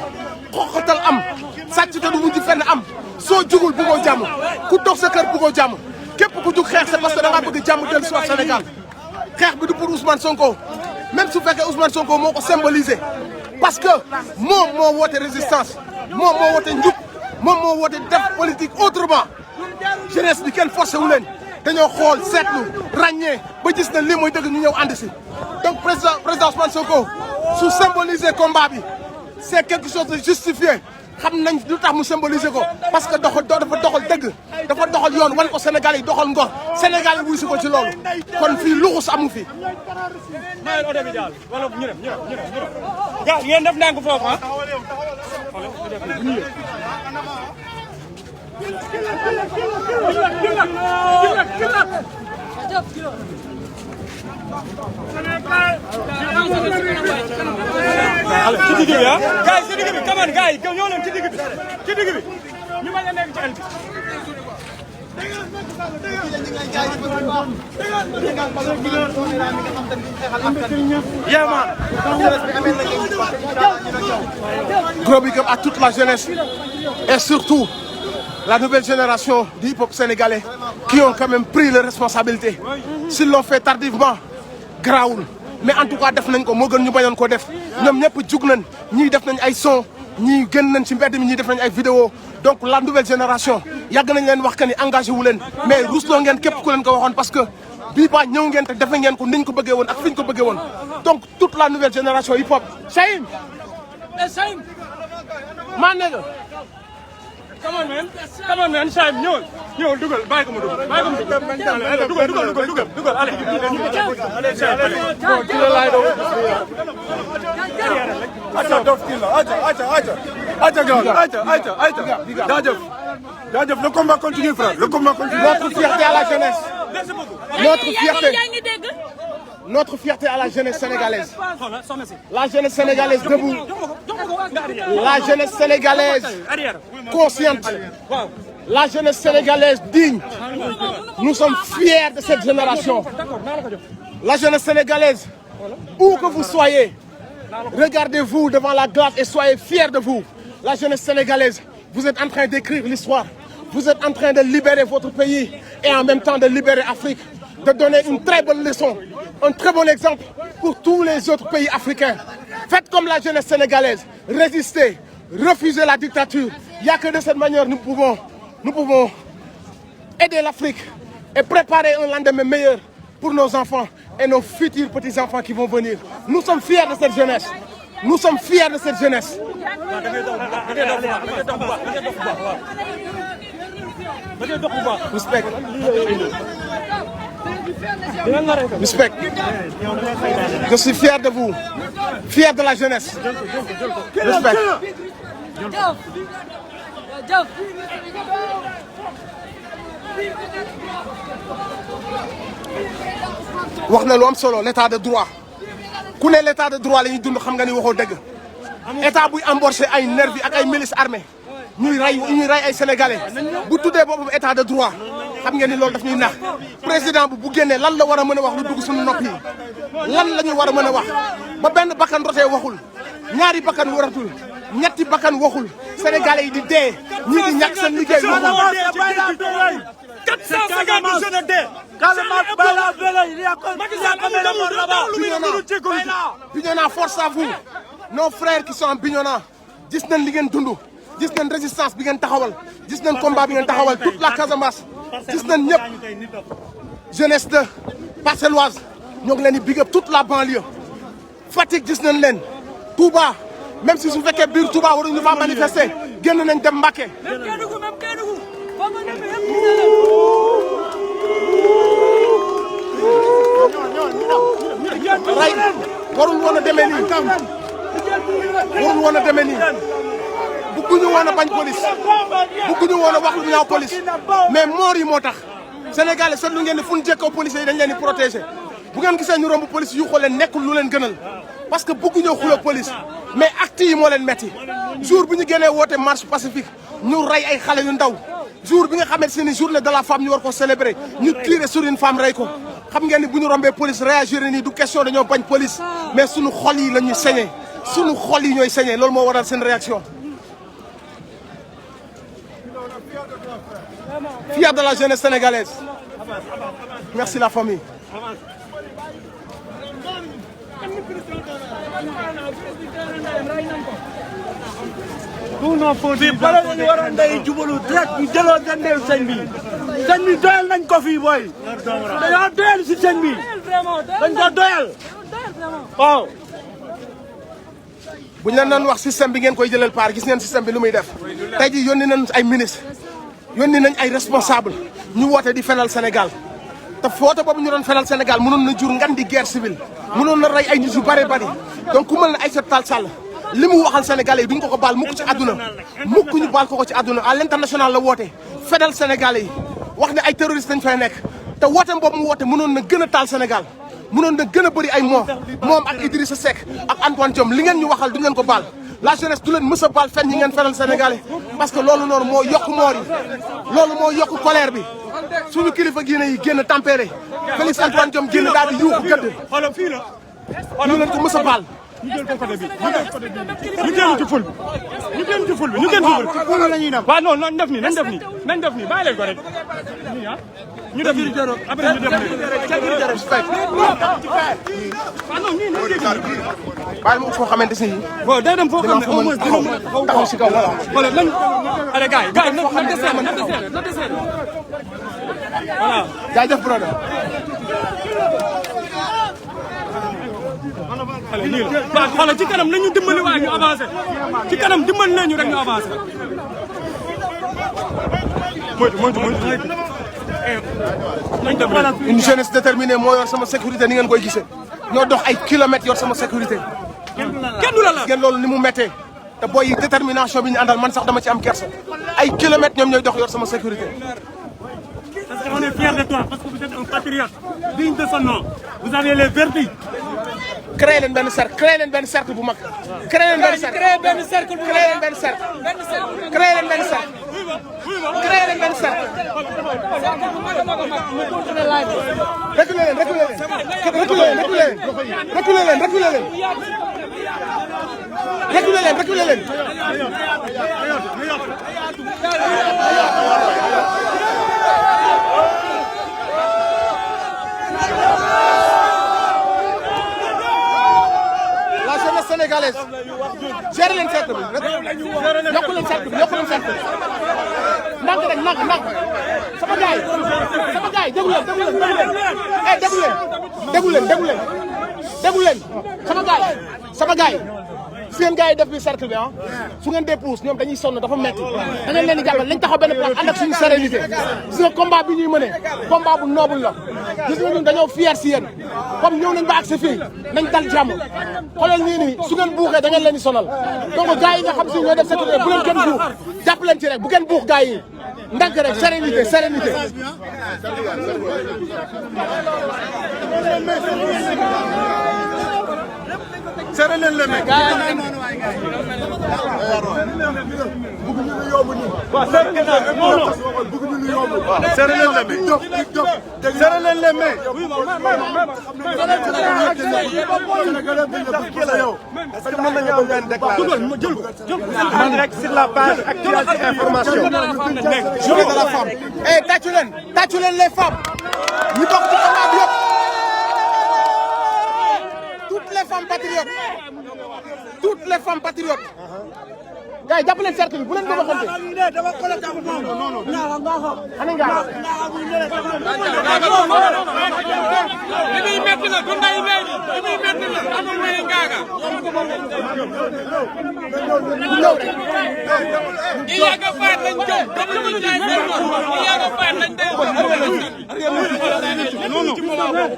xoxatal am sàcc te du mujj fenn am soo jugul bëggoo jàmm ku toog sa kër bëggoo jàmm képp ku jug xeex c'est parce que da ngaa bëgg jàmm dellu si waat Sénégal xeex bi du pour Ousmane Sonko même su fekkee Ousmane Sonko moo ko symbolisé parce que moom moo woote résistance moom moo woote njub moom moo woote def politique autrement jeunesse bi kenn forcé wu leen dañoo xool seetlu ràññee ba gis na lii mooy dëgg ñu ñëw ànd si donc président Ousmane Sonko su symboliser combat bi c'est quelque chose de justifié xam nañ lu tax mu symboliser ko parce que dafa doxal dëgg dafa doxal yoon wan ko Sénégal yi doxal ngor Sénégal yi wuy si ko ci loolu kon fii luxus amu fi. mayel oto bi daal wala ñu dem gars ngeen def ndànk foofu ah. ci digg bi ah gars yi ci digg bi kaman gars yi ñoo leen ci digg bi ñu bañ a nekk ci ëllëg. Gros big up à toute la jeunesse et surtout la nouvelle génération du hip-hop sénégalais qui ont quand même pris les responsabilités. S'ils l'ont fait tardivement grawul mais en tout cas def nañ ko moo gën ñu bañoon ko def ñoom ñëpp jug nañ ñii def nañ ay son ñii génn nañ ci mbedd mi ñii def nañ ay vidéo donc la nouvelle génération yàgg nañ leen wax que ni engagé wu leen mais rusloo ngeen képp ku leen ko waxoon parce que bii ba ñëw ngeen te defe ngeen ko niñ ko bëggee woon ak fiñ ko bëggee woon donc toute la nouvelle génération hip hop. Chaim maa nekk. come on man Chaim ñëwal dugal bàyyi ko mu dugal allez jaajëf le combat continue frère le combat continue. Notre fierté à la jeunesse. Notre fierté à la jeunesse sénégalaise. La jeunesse sénégalaise debout. La jeunesse sénégalaise consciente. La jeunesse sénégalaise digne. Nous sommes fiers de cette génération. La jeunesse sénégalaise, où que vous soyez, regardez-vous devant la glace et soyez fiers de vous. La jeunesse sénégalaise, vous êtes en train d'écrire l'histoire. Vous êtes en train de libérer votre pays et en même temps de libérer l'Afrique. De donner une très bonne leçon, un très bon exemple pour tous les autres pays africains. Faites comme la jeunesse sénégalaise, résistez, refusez la dictature. Il n'y a que de cette manière nous pouvons aider l'Afrique et préparer un lendemain meilleur pour nos enfants et nos futurs petits-enfants qui vont venir. Nous sommes fiers de cette jeunesse. Nous sommes fiers de cette jeunesse. Respect. Respect. Je suis fier de vous, fier de la jeunesse. Respect. wax na lu am solo l'état de droit ku ne l'état de droit la ñuy dund xam nga ni waxoo dëgg état buy embauché ay nervi ak ay milices armées ñuy rey ay sénégalais bu tuddee boppam état de droit xam ngeen ni loolu daf ñuy nax président bu génnee lan la war a mën a wax lu dugg suñu nopp yi lan la ñu war a mën a wax ba benn bakkan rotee waxul ñaari bakkan waratul ñetti bakkan waxul sénégalais yi di dee ñii di ñàkk seen liggéey waxul 450 jeunes de Bignona force à vous nos frères qui sont en Bignona gis nañ li ngeen dund gis nañ résistance bi ngeen taxawal gis nañ combat bi ngeen taxawal toute la Casamance gis nañ ñëpp jeunesse de Parcelloise ñoo ngi leen di big up toute la banlieue Fatick gis nañ leen Touba même si su fekkee biir Touba waruñu fa manifester génn nañ dem Mbacké ray warul woon a demee nii warul woon a demee nii bëgguñu woon a bañ police bëgguñu woon a wax lu ñaaw police mais moor yi moo tax Sénégalais seetlu ngeen ne fu ñu jekkoo police yi dañ leen di protéger bu ngeen gisee ñu romb police yu xoo leen nekkul lu leen gënal parce que bëgguñoo xuloo police mais acte yi moo leen metti jour bu ñu génnee woote marche pacifique ñu rey ay xale yu ndaw jour bi nga xamante ne journée de la femme ñu war ko célébrer ñu tirer sur une femme rey ko xam ngeen ni bu ñu rombee police réagir nii du question dañoo bañ police mais suñu xol yi la ñuy saigné suñu xol yi ñooy saigné loolu moo waral seen réaction. Fier de la jeunesse sénégalaise. Merci la famille. fii bala ñu waroon day jubalu direct ñu jëloo gandeel sëñ bi doyal nañ ko fii booy dañoo doyal si sëñ bi dañ ko doyal waaw bu ñu leen doon wax système bi ngeen koy jëlal paar gis ngeen système bi lu muy def tey jii yónni nañ ay ministre yónni nañ ay responsable ñu woote di fenal Sénégal te foote boobu ñu doon fenal Sénégal mënoon na jur ngan di guerre civile mënoon na rey ay nit yu bari donc ku mel ne Aïssata Tall Sall li mu waxal Sénégalais yi duñ ko baal mukk ci àdduna mukk ñu baal ko ci àdduna à l'international la woote fedal Sénégalais yi wax ne ay terroristes dañ fay nekk te wooteem boobu mu woote mënoon na gën a taal Sénégal mënoon na gën a bëri ay moom ak Idrissa Seck ak Antoine Diome li ngeen ñu waxal duñ leen ko baal la jeunesse du leen mës a baal fen ñi ngeen fedal Sénégalais parce que loolu noonu moo yokk moor yi loolu moo yokk colère bi suñu kilifa diine yi génn tempéré Félix Antoine Diome génn daal di yuuxu gëdd ñu leen ko mës a baal ñu jël ko côté bi ñu génn ci ful bi ñu génn ci ful bi ñu génn ci ful bi la ñuy dem waaw non nañ def nii nañ def nii bàyyi leen ko rek ñu def nii après ñu def nii waaw non ñii nañ dégg bàyyi ma foo xamante si bon day dem foo xam ne au moins dina taxaw si kaw wala lan allez gars yi na desee voilà jaajëf brother waaw xoolal ci kanam nañu dimbali waaye ñu avancé ci kanam dimbali nañu rek ñu avancé. moytu. une jeunesse déterminée moo yor sama sécurité ni ngeen koy gisee ñoo dox ay kilomètres yor sama sécurité. kenn du la ngeen loolu ni mu méttee te booy détermination bi ñu àndal man sax dama ci am kersa ay kilomètres ñoom ñooy dox yor sama sécurité. Parce qu'on est fiers de toi, parce que vous êtes un patriote digne de son nom. Vous avez les vertus. créé leen benn cercle bu mag. créé leen benn cercle créé leen benn cercle. reculez leen. Sénégalaise géré leen cercle bi yokku leen cercle bi ndànk rek ndànk sama gars yi déglu leen sama gars yi seen gars yi def bi cercle bi su ngeen dee pousse ñoom dañuy sonn dafa metti da ngeen leen di jàppale nañ taxaw benn place ànd ak suñu sérénité gis nga combat bi ñuy mëne combat bu noble la gis nga ñun dañoo fier si yéen comme ñëw nañ ba agsi fii nañ dal jàmm xoolal ñii nii su ngeen buuxee da ngeen leen di sonal donc gars yi nga xam si ñooy def sécurité bu leen kenn buux jàpp leen ci rek bu kenn buux gars yi ndànk rek sérénité sérénité. serré leen les mains. serré leen les mains. serré leen les mains. est-ce que mën nañu am benn déclaration direct sur la page Actualité Information. Journée de la femme. Eh tàccu leen les femmes. ñu bokk ci combat bi yëpp. Toutes les femmes patriotes. Toutes les femmes patriotes. gars yi jàpp leen cercle bi bu leen ko waxante. li muy métti la du nday léegi li muy métti la amul may ngaaga. i yàgg a faat lañ jëm comme ni ñu jaay seen bopp i yàgg a faat lañ day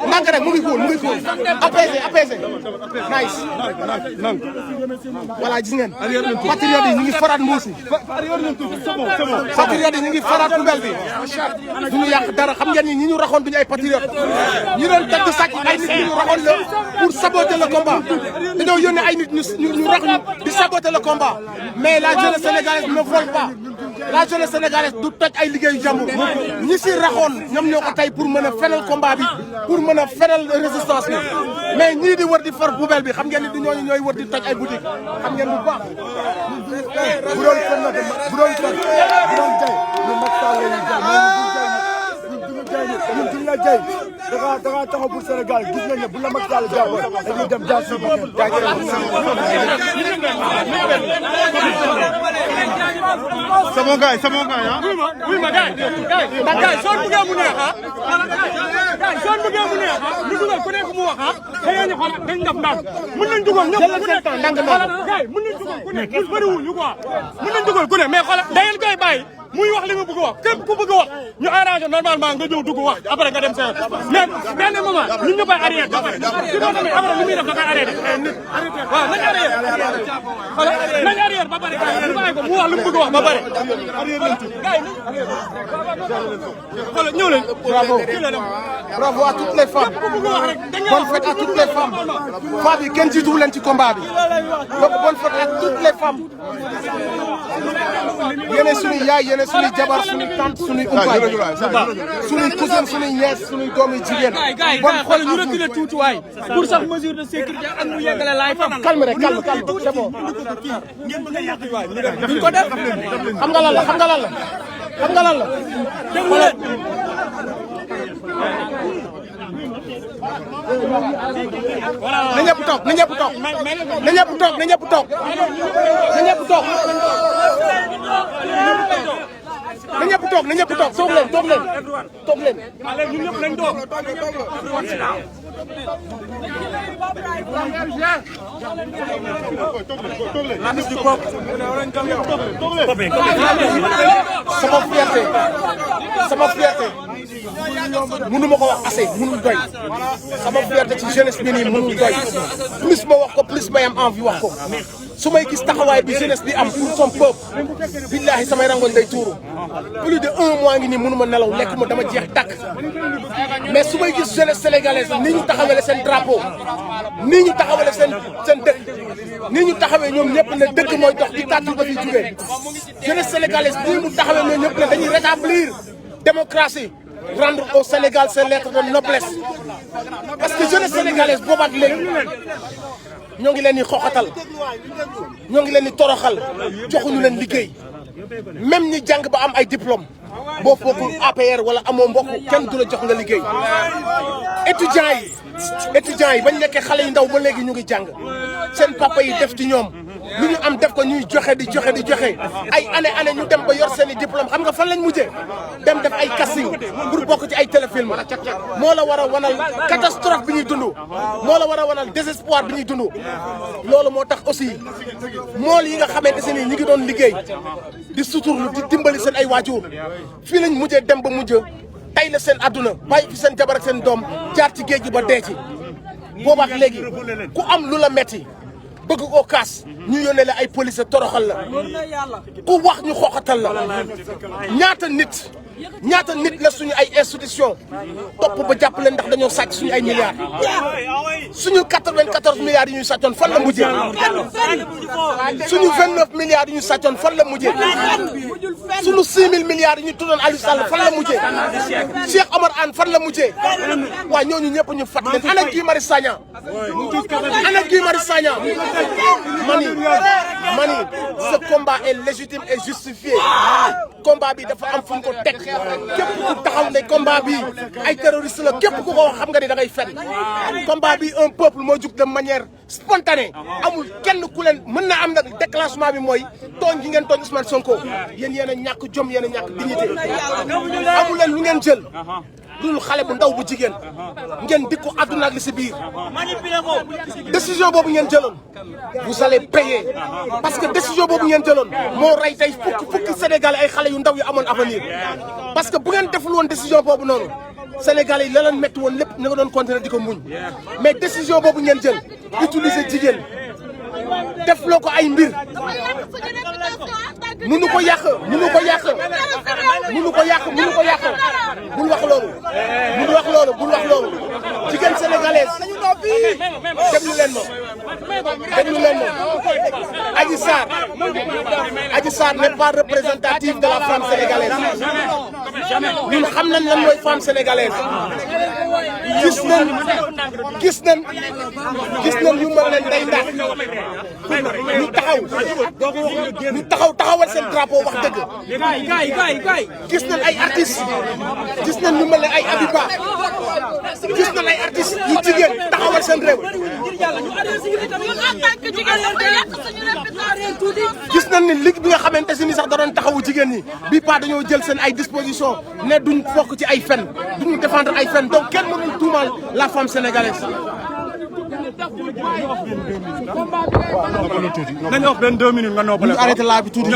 ndànk rek mu ngi fóol apaisé nice. voilà gis ngeen patriote yi ñu ngi faraat mbuus yi patriote yi ñu ngi faraat poubelle bi du ñu yàq dara xam ngeen ñi ñu raxoon duñu ay patriote ñu doon tagg sàcc ay nit ñu raxoon la pour saboter le combat dañoo yónnee ay nit ñu rax ñu di saboter le combat mais la jeunesse sénégalaise ne vole pas la jeunesse sénégalaise du toj ay liggéeyu jàmbur ñi si raxoon ñoom ñoo ko tey pour mën a fenal combat bi pour mën a fenal résistance bi mais ñii di wër di far poubelle bi xam ngeen ni du ñooñu ñooy wër di toj ay boutique xam ngeen bu baax. bu doon fen nag bu doon fen bu doon jay ñu mag saa la ñuy jay ñun duñu la jay da nga taxaw pour Sénégal gis nañ ne bu la mag saa la jàppoon dañuy dem jaar si sama gars ah. oui ma gars soo bëggee mu neex ah. gars soo bëggee mu neex ah ñu dugal ku nekk mu wax ah. dañu xool dañ def ndànk mën nañ dugal ñëpp ku nekk ndànk gars mën nañ dugal ku nekk bëriwul ñu quoi mën nañ dugal ku nekk mais xoolal da ngeen koy bàyyi muy wax li mu bëgg a wax képp ku bëgg a wax ñu arrangé normalement nga ñëw dugg wax après nga dem sa mais benn moment ñun ñu koy arrêté ba pare sinon tamit après li muy def da koy arrêté waaw nañ arrêté xoolal nañ arrêté ba pare gars yi bàyyi ko mu wax li mu bëgg a wax ba pare gars yi xoolal ñëw leen bravo à toutes les femmes bonne fête à toutes les femmes femmes yi kenn jiituwu leen ci combat bi donc bonne fête à toutes les femmes yéen suñuy yaay yéen suñuy jabar suñuy tante suñuy umpaay suñuy cousin suñuy nièce suñuy doom yi jigéen bon xool ñu reculer tuuti waay pour sax mesure de sécurité ak mu yeggale laay fam calme rek calme c'est bon duñ ko def xam nga lan la na ñëpp toog na ñëpp toog toog leen ñun ñëpp lañ toog sama fierté mënu ma ko wax assez mënul doy sama fierté ci jeunesse bi nii mënul doy plus ma wax ko plus may am envie wax ko su may gis taxawaay bi jeunesse bi am pour son peuple billahi samay rangoon day tuuru plus de 1 mois ngi nii mënu ma nelaw lekk ma dama jeex tàkk mais su may gis jeunesse sénégalaise ni ñu taxawale seen drapeau ni ñu taxawale seen dëkk ni ñu taxawee ñoom ñëpp ne dëkk mooy dox di tàttu ba fi jugee jeunesse sénégalaise ni mu taxawee ñoom ñëpp ne dañuy rétablir démocratie rendre au Sénégal ses lettres de noblesse parce que jeunesse sénégalaise boobaat léegi ñoo ngi leen di xoxatal ñoo ngi leen di toroxal joxuñu leen liggéey même ñi jàng ba am ay diplôme boo bokkul APR wala amoo mbokk kenn du la jox nga liggéey étudiants yi bañ nekkee xale yu ndaw ba léegi ñu ngi jàng seen papa yi def ci ñoom lu ñu am def ko ñuy joxe di joxe ay année ñu dem ba yor seen i diplôme xam nga fan lañ mujjee dem def ay casting pour bokk ci ay téléfilm moo la war a wanal catastrophe bi ñuy dund moo la war a wanal désespoir bi ñuy dund loolu moo tax aussi mool yi nga xamante ne ñi ngi doon liggéey di suturlu di dimbali seen ay waajur fii lañ mujjee dem ba mujj tay la seen àdduna bàyyi fi seen jabar ak seen doom jaar ci géej gi ba dee ci boobaak léegi ku am lu la metti bëgg koo kaas ñu yónnee la ay police toroxal la ku wax ñu xooxatal la ñaata nit la suñu ay institution topp ba jàpp leen ndax dañoo sàcc suñu ay milliards suñu 94 milliards yi ñu sàccoon fan la mujjee suñu 29 milliards yi ñu sàccoon fan la mujjee suñu 6000 milliards yi ñu tuddoon Aliou Sall fan la mujjee Cheikh Omar Anne fan la mujjee waaw ñooñu ñëpp ñu fat leen ana Guy Marius Sagna mani ce combat est légitime et justifié combat bi dafa am fu ñu ko teg képp ku taxaw ne combat bi ay terroriste la képp ku ko wax xam nga ni da ngay fen combat bi un peuple moo jug de manière spontanée amul kenn ku leen mën na am nag déclenchement bi mooy tooñ gi ngeen tooñ Ousmane Sonko yéen yéen a ñàkk jom yéen a ñàkk dignité amul leen lu ngeen jël dul xale bu ndaw bu jigéen ngeen dikku àdduna ak li si biir décision boobu ngeen jëloon vous allez payer parce que décision boobu ngeen jëloon moo rey tey fukki Sénégalais ay xale yu ndaw yu amoon avenir parce que bu ngeen deful woon décision boobu noonu Sénégalais yi la leen métti woon lépp na nga doon continuer di ko muñ mais décision boobu ngeen jël utiliser jigéen def loo ko ay mbir mënu ko yàq bul wax loolu jigéen sénégalaise déglu leen ma Adji Sarr n'est pas représentative de la femme sénégalaise ñun xam nañ lan mooy femme sénégalaise gis nañ ñu mën leen day ndax ñu taxawal seen drapeau wax dëgg gis nañ ay artistes gis nañ ñu mel ne ay Abiba gis nañ ay artistes yu jigéen taxawal seen réew gis nañ ni ligue bi nga xamante si ni sax da doon taxawu jigéen ñi bi pas dañoo jël seen ay dispositions ne duñ bokk ci ay fen duñu défendre ay fen donc kenn mënul tuumaal la femme sénégalaise. nañ wax benn 2 minutes nga noppale ko. arrêté la bi tuuti.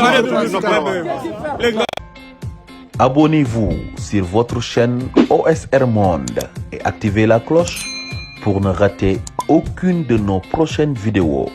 Abonnez-vous sur votre chaîne OSR Monde et activez la cloche pour ne rater aucune de nos prochaines vidéos.